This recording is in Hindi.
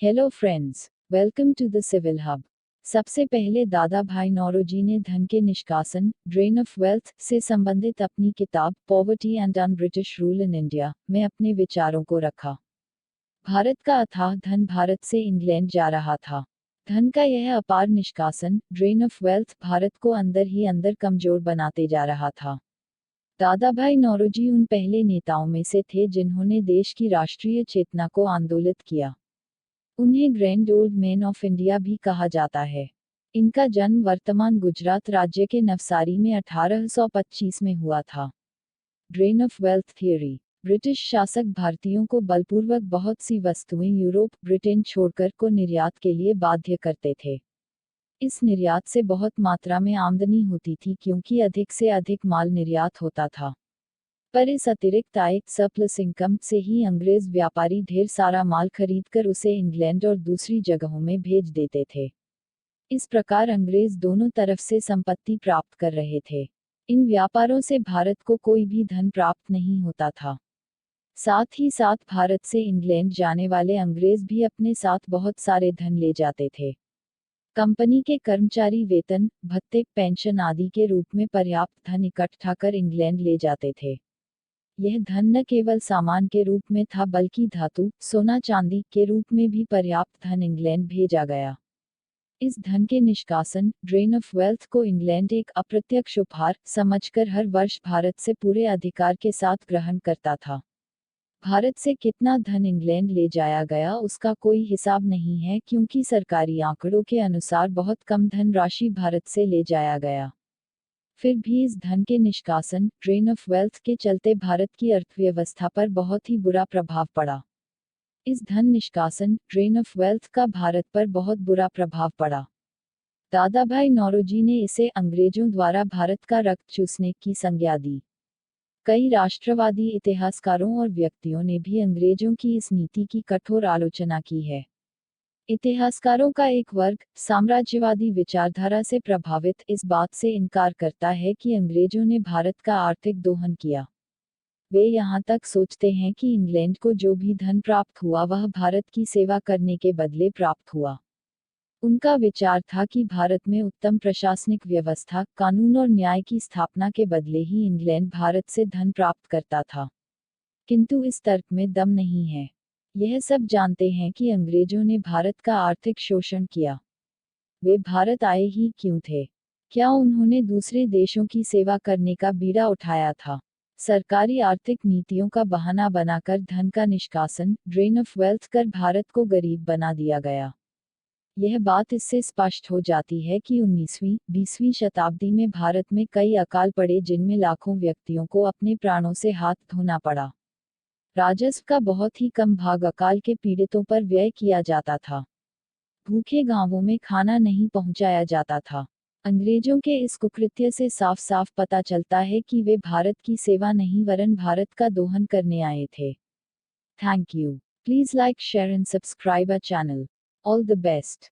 Hello friends, welcome to the civil hub. सबसे पहले दादा भाई नौरोजी ने धन के निष्कासन, ड्रेन ऑफ वेल्थ से संबंधित अपनी किताब poverty and un British rule in India में अपने विचारों को रखा। भारत का अथाह धन भारत से इंग्लैंड जा रहा था। धन का यह अपार निष्कासन, ड्रेन ऑफ वेल्थ, भारत को अंदर ही अंदर कमजोर बनाते जा रहा था। दादाभाई नौरोजी उन पहले नेताओं में से थे जिन्होंने देश की राष्ट्रीय चेतना को आंदोलित किया। उन्हें grand old man of India भी कहा जाता है। इनका जन्म वर्तमान गुजरात राज्य के नवसारी में 1825 में हुआ था। Drain of wealth theory. British शासक भारतीयों को बलपूर्वक बहुत सी वस्तुएं यूरोप, ब्रिटेन छोड़कर को निर्यात के लिए बाध्य करते थे। इस निर्यात से बहुत मात्रा में आमदनी होती थी क्योंकि अधिक से अधिक माल निर्यात होता था। पर इस अतिरिक्त आय, सरप्लस इनकम से ही अंग्रेज व्यापारी ढेर सारा माल खरीदकर उसे इंग्लैंड और दूसरी जगहों में भेज देते थे। इस प्रकार अंग्रेज दोनों तरफ से संपत्ति प्राप्त कर रहे थे। इन व्यापारों से भारत को कोई भी धन प्राप्त नहीं होता था। साथ ही साथ भारत से इंग्लैंड जाने वाले अंग्रेज भी अपने साथ बहुत सारे धन ले जाते थे। कंपनी के कर्मचारी वेतन, भत्ते, पेंशन आदि के रूप में पर्याप्त धन इकट्ठा कर इंग्लैंड ले जाते थे। यह धन न केवल सामान के रूप में था बल्कि धातु, सोना चांदी के रूप में भी पर्याप्त धन इंग्लैंड भेजा गया। इस धन के निष्कासन, ड्रेन ऑफ वेल्थ को इंग्लैंड एक अप्रत्यक्ष उपहार समझकर हर वर्ष भारत से पूरे अधिकार के साथ ग्रहण करता था। भारत से कितना धन इंग्लैंड ले जाया गया उसका कोई हिसाब नहीं है क्योंकि सरकारी आंकड़ों के अनुसार बहुत कम धन राशि भारत से ले जाया गया। फिर भी इस धन के निष्कासन, ड्रेन ऑफ वेल्थ के चलते भारत की अर्थव्यवस्था पर बहुत ही बुरा प्रभाव पड़ा। इस धन निष्कासन, ड्रेन ऑफ वेल्थ का भारत पर बहुत बुरा प्रभाव पड़ा। दादाभाई नौरोजी ने इसे अंग्रेजों द्वारा भारत का रक्त चूसने की संज्ञा दी। कई राष्ट्रवादी इतिहासकारों और व्यक्तियों ने भी अंग्रेजों की इस नीति की कठोर आलोचना की है। इतिहासकारों का एक वर्ग, साम्राज्यवादी विचारधारा से प्रभावित, इस बात से इनकार करता है कि अंग्रेजों ने भारत का आर्थिक दोहन किया। वे यहाँ तक सोचते हैं कि इंग्लैंड को जो भी धन प्राप्त हुआ वह भारत की सेवा करने के बदले प्राप्त हुआ। उनका विचार था कि भारत में उत्तम प्रशासनिक व्यवस्था, कानून और न्याय की स्थापना के बदले ही इंग्लैंड भारत से धन प्राप्त करता था। किंतु इस तर्क में दम नहीं है। यह सब जानते हैं कि अंग्रेजों ने भारत का आर्थिक शोषण किया। वे भारत आए ही क्यों थे? क्या उन्होंने दूसरे देशों की सेवा करने का बीड़ा उठाया था? सरकारी आर्थिक नीतियों का बहाना बनाकर धन का निष्कासन, ड्रेन ऑफ वेल्थ कर भारत को गरीब बना दिया गया। यह बात इससे स्पष्ट हो जाती है कि 19वीं, 20वीं शताब्दी में भारत में कई अकाल पड़े जिनमें लाखों व्यक्तियों को अपने प्राणों से हाथ धोना पड़ा। राजस्व का बहुत ही कम भाग अकाल के पीड़ितों पर व्यय किया जाता था। भूखे गांवों में खाना नहीं पहुंचाया जाता था। अंग्रेजों के इस कुकृत्य से साफ साफ पता चलता है कि वे भारत की सेवा नहीं वरन भारत का दोहन करने आए थे। Thank you. Please like, share and subscribe our channel. All the best.